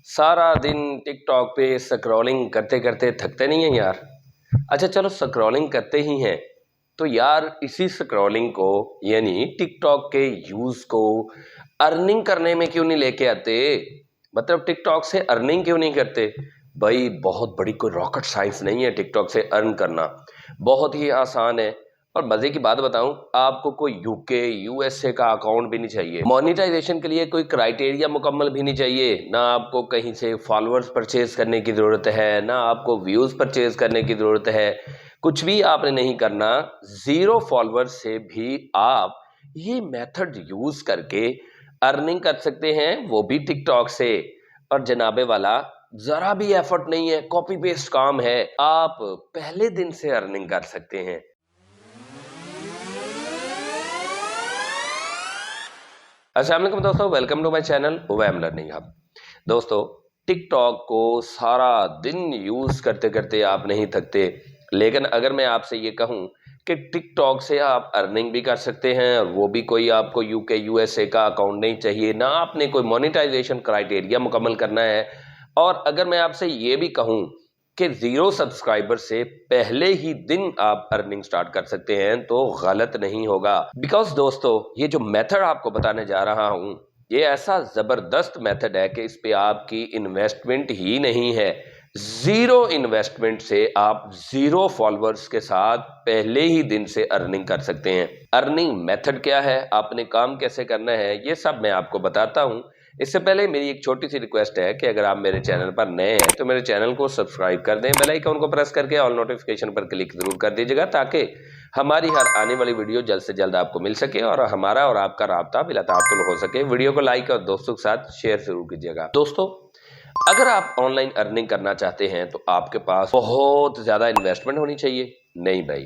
सारा दिन टिकटॉक पे स्क्रॉलिंग करते करते थकते नहीं हैं यार। अच्छा चलो स्क्रॉलिंग करते ही हैं तो यार इसी स्क्रॉलिंग को यानी टिकटॉक के यूज को अर्निंग करने में क्यों नहीं लेके आते। मतलब टिकटॉक से अर्निंग क्यों नहीं करते। भाई बहुत बड़ी कोई रॉकेट साइंस नहीं है टिकटॉक से अर्न करना, बहुत ही आसान है। और मजे की बात बताऊं, आपको कोई यूके यूएसए का अकाउंट भी नहीं चाहिए, मोनेटाइजेशन के लिए कोई क्राइटेरिया मुकम्मल भी नहीं चाहिए, ना आपको कहीं से फॉलोअर्स परचेज करने की जरूरत है, ना आपको व्यूज परचेज करने की जरूरत है। कुछ भी आपने नहीं करना, जीरो फॉलोअर्स से भी आप ये मेथड यूज करके अर्निंग कर सकते हैं, वो भी टिकटॉक से। और जनाबे वाला जरा भी एफर्ट नहीं है, कॉपी पेस्ट काम है, आप पहले दिन से अर्निंग कर सकते हैं। अस्सलाम वालेकुम दोस्तों, welcome to my channel Owaim learning hub. दोस्तों टिकटॉक को सारा दिन यूज करते करते आप नहीं थकते, लेकिन अगर मैं आपसे ये कहूं कि टिकटॉक से आप अर्निंग भी कर सकते हैं और वो भी कोई आपको यूके यूएसए का अकाउंट नहीं चाहिए, ना आपने कोई मोनेटाइजेशन क्राइटेरिया मुकम्मल करना है, और अगर मैं आपसे ये भी कहूं कि जीरो सब्सक्राइबर से पहले ही दिन आप अर्निंग स्टार्ट कर सकते हैं, तो गलत नहीं होगा। बिकॉज दोस्तों ये जो मेथड आपको बताने जा रहा हूं, ये ऐसा जबरदस्त मेथड है कि इस पे आपकी इन्वेस्टमेंट ही नहीं है। जीरो इन्वेस्टमेंट से आप जीरो फॉलोअर्स के साथ पहले ही दिन से अर्निंग कर सकते हैं। अर्निंग मेथड क्या है, आपने काम कैसे करना है, ये सब मैं आपको बताता हूं। इससे पहले मेरी एक छोटी सी रिक्वेस्ट है कि अगर आप मेरे चैनल पर नए हैं तो मेरे चैनल को सब्सक्राइब कर दें, बेल आइकन को प्रेस करके ऑल नोटिफिकेशन पर क्लिक जरूर कर दीजिएगा, ताकि हमारी हर आने वाली वीडियो जल्द से जल्द आपको मिल सके और हमारा और आपका राब्ता बिलातातुल हो सके। वीडियो को लाइक और दोस्तों के साथ शेयर जरूर कीजिएगा। दोस्तों अगर आप ऑनलाइन अर्निंग करना चाहते हैं तो आपके पास बहुत ज्यादा इन्वेस्टमेंट होनी चाहिए? नहीं भाई।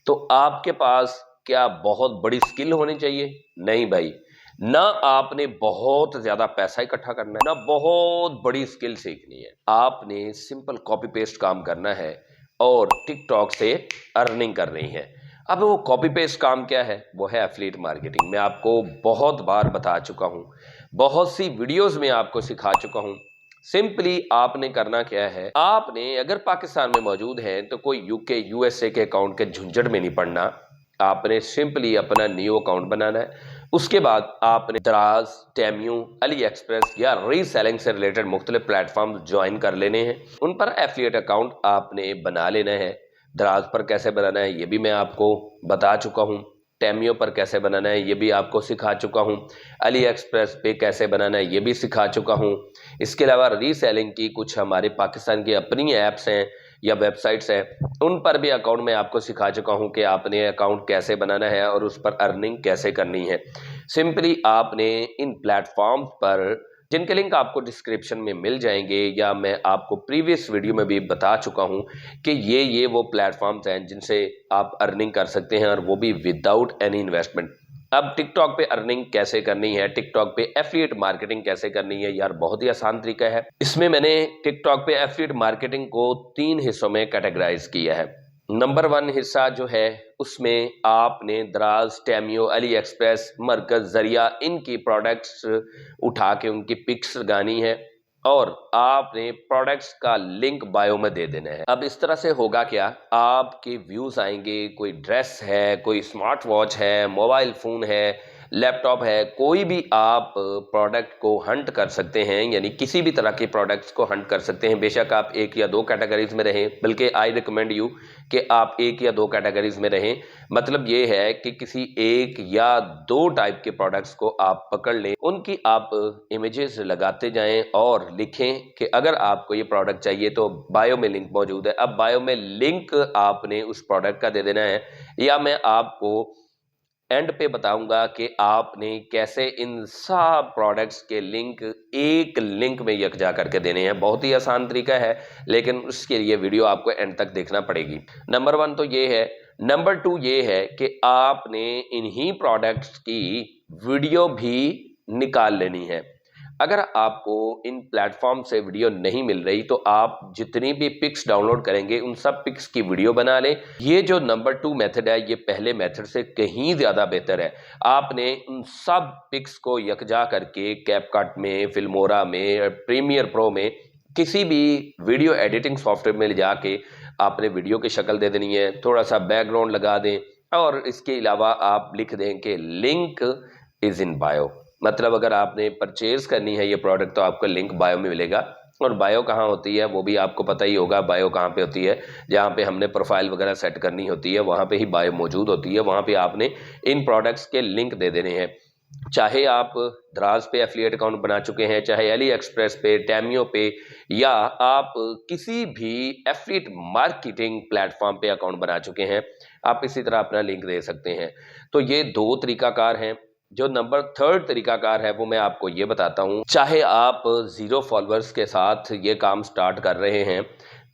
तो आपके पास क्या बहुत बड़ी स्किल होनी चाहिए? नहीं भाई। ना आपने बहुत ज्यादा पैसा इकट्ठा करना है, ना बहुत बड़ी स्किल सीखनी है। आपने सिंपल कॉपी पेस्ट काम करना है और टिकटॉक से अर्निंग करनी है। अब वो कॉपी पेस्ट काम क्या है? वो है एफिलिएट मार्केटिंग। मैं आपको बहुत बार बता चुका हूं, बहुत सी वीडियोस में आपको सिखा चुका हूं। सिंपली आपने करना क्या है, आपने अगर पाकिस्तान में मौजूद है तो कोई यूके यूएसए के अकाउंट के झंझट में नहीं पड़ना। आपने सिंपली अपना न्यू अकाउंट बनाना है। उसके बाद आपने दराज, टेम्यू, अली एक्सप्रेस या रीसेलिंग से रिलेटेड मुख्तलिफ प्लेटफॉर्म ज्वाइन कर लेने हैं। उन पर एफिलिएट अकाउंट आपने बना लेना है। दराज पर कैसे बनाना है ये भी मैं आपको बता चुका हूँ। टेमियो पर कैसे बनाना है ये भी आपको सिखा चुका हूँ। अली एक्सप्रेस पे कैसे बनाना है ये भी सिखा चुका हूँ। इसके अलावा रीसेलिंग की कुछ हमारे पाकिस्तान की अपनी ऐप्स हैं या वेबसाइट्स हैं, उन पर भी अकाउंट में आपको सिखा चुका हूं कि आपने अकाउंट कैसे बनाना है और उस पर अर्निंग कैसे करनी है। सिंपली आपने इन प्लेटफॉर्म्स पर, जिनके लिंक आपको डिस्क्रिप्शन में मिल जाएंगे या मैं आपको प्रीवियस वीडियो में भी बता चुका हूं कि ये वो प्लेटफॉर्म्स हैं जिनसे आप अर्निंग कर सकते हैं, और वो भी विदाउट एनी इन्वेस्टमेंट। अब टिकटॉक पे अर्निंग कैसे करनी है, टिकटॉक पे एफिलिएट मार्केटिंग कैसे करनी है, यार बहुत ही आसान तरीका है। इसमें मैंने टिकटॉक पे एफिलिएट मार्केटिंग को 3 हिस्सों में कैटेगराइज किया है। नंबर 1 हिस्सा जो है उसमें आपने दराज, टेमियो, अली एक्सप्रेस, मरकज, जरिया, इनकी प्रोडक्ट्स उठा के उनकी पिक्स लगानी है और आपने प्रोडक्ट्स का लिंक बायो में दे देना है। अब इस तरह से होगा क्या, आपके व्यूज आएंगे, कोई ड्रेस है, कोई स्मार्ट वॉच है, मोबाइल फोन है, लैपटॉप है, कोई भी आप प्रोडक्ट को हंट कर सकते हैं, यानी किसी भी तरह के प्रोडक्ट्स को हंट कर सकते हैं। बेशक आप 1 या 2 कैटेगरीज में रहें, बल्कि आई रिकमेंड यू कि आप 1 या 2 कैटेगरीज में रहें। मतलब ये है कि किसी 1 या 2 टाइप के प्रोडक्ट्स को आप पकड़ लें, उनकी आप इमेजेस लगाते जाएं और लिखें कि अगर आपको ये प्रोडक्ट चाहिए तो बायो में लिंक मौजूद है। अब बायो में लिंक आपने उस प्रोडक्ट का दे देना है, या मैं आपको एंड पे बताऊंगा कि आपने कैसे इन सब प्रोडक्ट्स के लिंक एक लिंक में यकजा करके देने हैं। बहुत ही आसान तरीका है, लेकिन उसके लिए वीडियो आपको एंड तक देखना पड़ेगी। नंबर 1 तो ये है। नंबर 2 ये है कि आपने इन्हीं प्रोडक्ट्स की वीडियो भी निकाल लेनी है। अगर आपको इन प्लेटफॉर्म से वीडियो नहीं मिल रही तो आप जितनी भी पिक्स डाउनलोड करेंगे उन सब पिक्स की वीडियो बना लें। ये जो नंबर 2 मेथड है ये पहले मेथड से कहीं ज़्यादा बेहतर है। आपने उन सब पिक्स को यकजा करके कैपकट में, फिल्मोरा में, प्रीमियर प्रो में, किसी भी वीडियो एडिटिंग सॉफ्टवेयर में ले जाके आपने वीडियो की शक्ल दे देनी है, थोड़ा सा बैकग्राउंड लगा दें और इसके अलावा आप लिख दें कि लिंक इज़ इन बायो। मतलब अगर आपने परचेज करनी है ये प्रोडक्ट तो आपका लिंक बायो में मिलेगा। और बायो कहाँ होती है वो भी आपको पता ही होगा, बायो कहाँ पे होती है, जहाँ पे हमने प्रोफाइल वगैरह सेट करनी होती है वहाँ पे ही बायो मौजूद होती है। वहाँ पे आपने इन प्रोडक्ट्स के लिंक दे देने हैं। चाहे आप द्राज पे एफिलिएट अकाउंट बना चुके हैं, चाहे एली एक्सप्रेस पे, टेमियो पे, या आप किसी भी एफिलिएट मार्केटिंग प्लेटफॉर्म पे अकाउंट बना चुके हैं, आप इसी तरह अपना लिंक दे सकते हैं। तो ये 2 तरीकाकार हैं। जो नंबर 3rd तरीकाकार है वो मैं आपको ये बताता हूँ। चाहे आप 0 फॉलोअर्स के साथ ये काम स्टार्ट कर रहे हैं,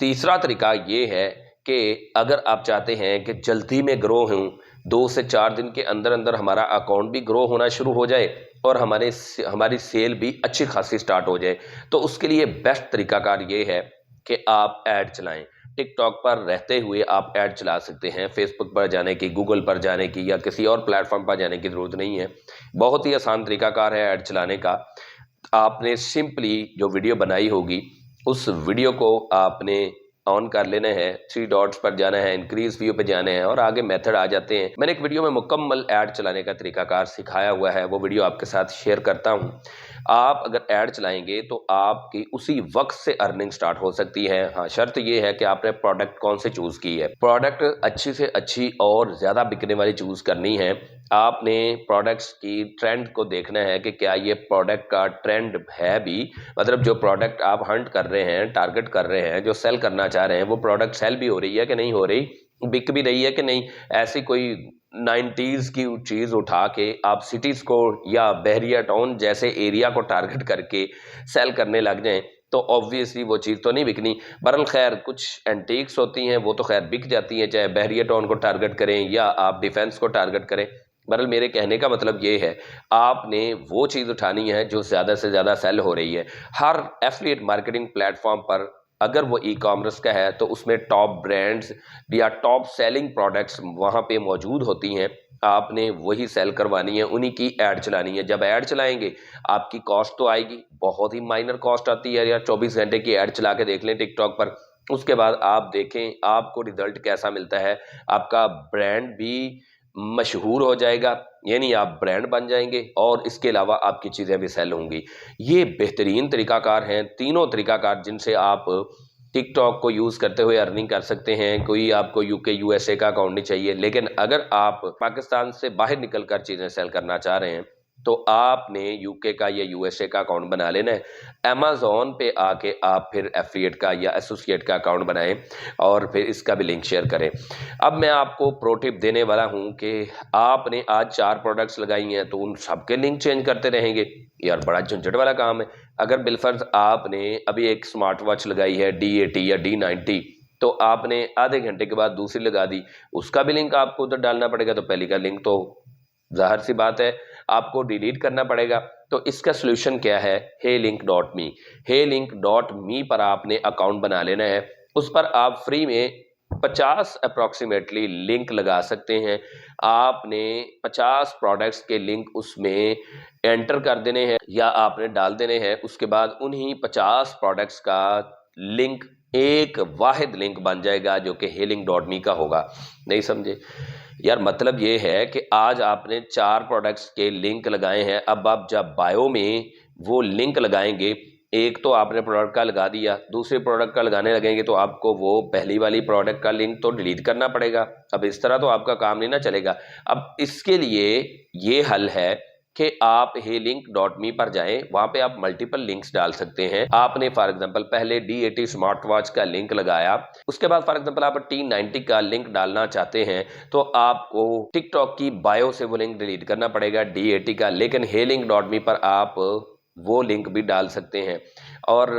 तीसरा तरीका ये है कि अगर आप चाहते हैं कि जल्दी में ग्रो हों, 2 से 4 दिन के अंदर अंदर हमारा अकाउंट भी ग्रो होना शुरू हो जाए और हमारी सेल भी अच्छी खासी स्टार्ट हो जाए, तो उसके लिए बेस्ट तरीकाकार ये है कि आप ऐड चलाएं। टिकटॉक पर रहते हुए आप ऐड चला सकते हैं। फेसबुक पर जाने की, गूगल पर जाने की या किसी और प्लेटफॉर्म पर जाने की ज़रूरत नहीं है। बहुत ही आसान तरीकाकार है ऐड चलाने का। आपने सिंपली जो वीडियो बनाई होगी उस वीडियो को आपने ऑन कर लेना है, 3 डॉट्स पर जाना है, इंक्रीज व्यू पे जाना है और आगे मेथड आ जाते हैं। मैंने एक वीडियो में मुकम्मल ऐड चलाने का तरीकाकार सिखाया हुआ है, वो वीडियो आपके साथ शेयर करता हूं। आप अगर ऐड चलाएंगे तो आपकी उसी वक्त से अर्निंग स्टार्ट हो सकती है। हाँ, शर्त ये है कि आपने प्रोडक्ट कौन से चूज की है। प्रोडक्ट अच्छी से अच्छी और ज्यादा बिकने वाली चूज करनी है। आपने प्रोडक्ट्स की ट्रेंड को देखना है कि क्या ये प्रोडक्ट का ट्रेंड है भी, मतलब जो प्रोडक्ट आप हंट कर रहे हैं, टारगेट कर रहे हैं, जो सेल करना चाह रहे हैं, वो प्रोडक्ट सेल भी हो रही है कि नहीं हो रही, बिक भी रही है कि नहीं। ऐसी कोई 90s की चीज़ उठा के आप सिटीज़ को या बहरिया टाउन जैसे एरिया को टारगेट करके सेल करने लग जाएं तो ऑब्वियसली वो चीज़ तो नहीं बिकनी। बहरहाल खैर कुछ एंटीक्स होती हैं वो तो खैर बिक जाती हैं, चाहे बहरिया टाउन को टारगेट करें या आप डिफेंस को टारगेट करें। बहरहाल मेरे कहने का मतलब ये है, आपने वो चीज़ उठानी है जो ज़्यादा से ज़्यादा सेल हो रही है। हर एफिलिएट मार्केटिंग प्लेटफॉर्म पर अगर वो ई कॉमर्स का है तो उसमें टॉप ब्रांड्स या टॉप सेलिंग प्रोडक्ट्स वहाँ पे मौजूद होती हैं। आपने वही सेल करवानी है, उन्हीं की ऐड चलानी है। जब ऐड चलाएंगे आपकी कॉस्ट तो आएगी, बहुत ही माइनर कॉस्ट आती है यार। 24 घंटे की ऐड चला के देख लें टिकटॉक पर, उसके बाद आप देखें आपको रिजल्ट कैसा मिलता है। आपका ब्रांड भी मशहूर हो जाएगा, यानी आप ब्रांड बन जाएंगे और इसके अलावा आपकी चीज़ें भी सेल होंगी। ये बेहतरीन तरीकाकार हैं, तीनों तरीकाकार जिनसे आप टिकटॉक को यूज़ करते हुए अर्निंग कर सकते हैं। कोई आपको यूके यूएसए का अकाउंट नहीं चाहिए, लेकिन अगर आप पाकिस्तान से बाहर निकल कर चीज़ें सेल करना चाह रहे हैं तो आपने यूके का या यूएसए का अकाउंट बना लेना है। अमेज़ॉन पे आके आप फिर एफिलिएट का या एसोसिएट का अकाउंट बनाएं और फिर इसका भी लिंक शेयर करें। अब मैं आपको प्रो टिप देने वाला हूं कि आपने आज 4 प्रोडक्ट्स लगाई हैं तो उन सबके लिंक चेंज करते रहेंगे, यार बड़ा झंझट वाला काम है। अगर बिलफर्ज आपने अभी एक स्मार्ट वॉच लगाई है D80 या D90, तो आपने आधे घंटे के बाद दूसरी लगा दी, उसका भी लिंक आपको उधर डालना पड़ेगा, तो पहली का लिंक तो जाहिर सी बात है आपको डिलीट करना पड़ेगा। तो इसका सोल्यूशन क्या है, heylink.me। heylink.me पर आपने अकाउंट बना लेना है। उस पर आप फ्री में 50 अप्रॉक्सीमेटली लिंक लगा सकते हैं। आपने 50 प्रोडक्ट्स के लिंक उसमें एंटर कर देने हैं या आपने डाल देने हैं। उसके बाद उन्हीं 50 प्रोडक्ट्स का लिंक एक वाहिद लिंक बन जाएगा जो कि heylink.me का होगा। नहीं समझे यार, मतलब ये है कि आज आपने 4 प्रोडक्ट्स के लिंक लगाए हैं। अब आप जब बायो में वो लिंक लगाएंगे, एक तो आपने प्रोडक्ट का लगा दिया, दूसरे प्रोडक्ट का लगाने लगेंगे तो आपको वो पहली वाली प्रोडक्ट का लिंक तो डिलीट करना पड़ेगा। अब इस तरह तो आपका काम नहीं ना चलेगा। अब इसके लिए ये हल है कि आप heylink.me पर जाएं, वहां पे आप मल्टीपल लिंक्स डाल सकते हैं। आपने फॉर एग्जांपल पहले D80 स्मार्ट वॉच का लिंक लगाया, उसके बाद फॉर एग्जांपल आप T90 का लिंक डालना चाहते हैं तो आपको टिकटॉक की बायो से वो लिंक डिलीट करना पड़ेगा D80 का, लेकिन heylink.me पर आप वो लिंक भी डाल सकते हैं और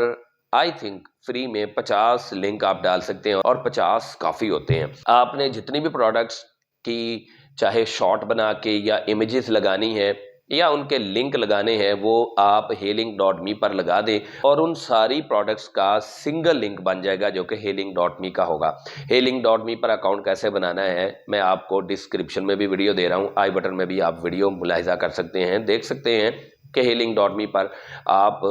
आई थिंक फ्री में 50 लिंक आप डाल सकते हैं और 50 काफ़ी होते हैं। आपने जितनी भी प्रोडक्ट्स की चाहे शॉर्ट बना के या इमेजेस लगानी है या उनके लिंक लगाने हैं वो आप healing.me पर लगा दें और उन सारी प्रोडक्ट्स का सिंगल लिंक बन जाएगा जो कि healing.me का होगा। healing.me पर अकाउंट कैसे बनाना है मैं आपको डिस्क्रिप्शन में भी वीडियो दे रहा हूँ, आई बटन में भी आप वीडियो मुलाहिजा कर सकते हैं, देख सकते हैं कि healing.me पर आप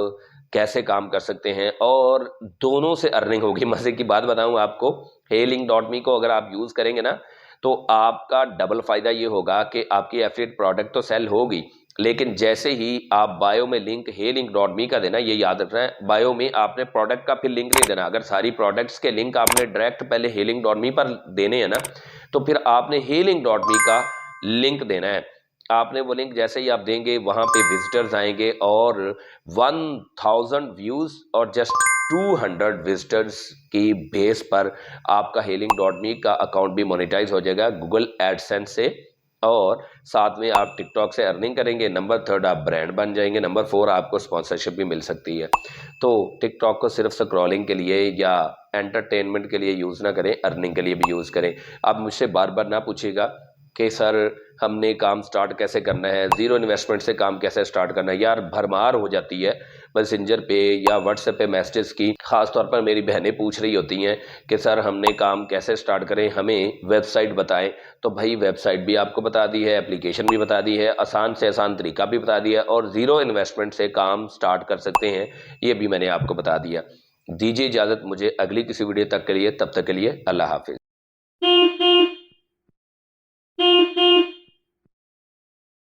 कैसे काम कर सकते हैं और दोनों से अर्निंग होगी। मजे की बात बताऊं आपको, healing.me को अगर आप यूज करेंगे ना तो आपका डबल फायदा ये होगा कि आपकी एफिलिएट प्रोडक्ट तो सेल होगी, लेकिन जैसे ही आप बायो में लिंक healing.me का देना, ये याद रखना है, बायो में आपने प्रोडक्ट का फिर लिंक नहीं देना। अगर सारी प्रोडक्ट्स के लिंक आपने डायरेक्ट पहले healing.me पर देने हैं ना तो फिर आपने healing.me का लिंक देना है। आपने वो लिंक जैसे ही आप देंगे वहां पे विजिटर्स आएंगे और 1000 व्यूज और जस्ट 200 विजिटर्स की बेस पर आपका healing.me का अकाउंट भी मोनेटाइज हो जाएगा गूगल एडसेंस से, और साथ में आप टिकटॉक से अर्निंग करेंगे। नंबर 3 आप ब्रांड बन जाएंगे। नंबर 4 आपको स्पॉन्सरशिप भी मिल सकती है। तो टिकटॉक को सिर्फ स्क्रॉलिंग के लिए या एंटरटेनमेंट के लिए यूज़ ना करें, अर्निंग के लिए भी यूज़ करें। आप मुझसे बार बार ना पूछिएगा कि सर हमने काम स्टार्ट कैसे करना है, जीरो इन्वेस्टमेंट से काम कैसे स्टार्ट करना है। यार भरमार हो जाती है मैसेंजर पे या व्हाट्सएप पे मैसेजेस की, खास तौर पर मेरी बहनें पूछ रही होती हैं कि सर हमने काम कैसे स्टार्ट करें, हमें वेबसाइट बताएं। तो भाई वेबसाइट भी आपको बता दी है, एप्लीकेशन भी बता दी है, आसान से आसान तरीका भी बता दिया और जीरो इन्वेस्टमेंट से काम स्टार्ट कर सकते हैं ये भी मैंने आपको बता दिया। दीजिए इजाज़त मुझे अगली किसी वीडियो तक के लिए, तब तक के लिए अल्लाह हाफिज़।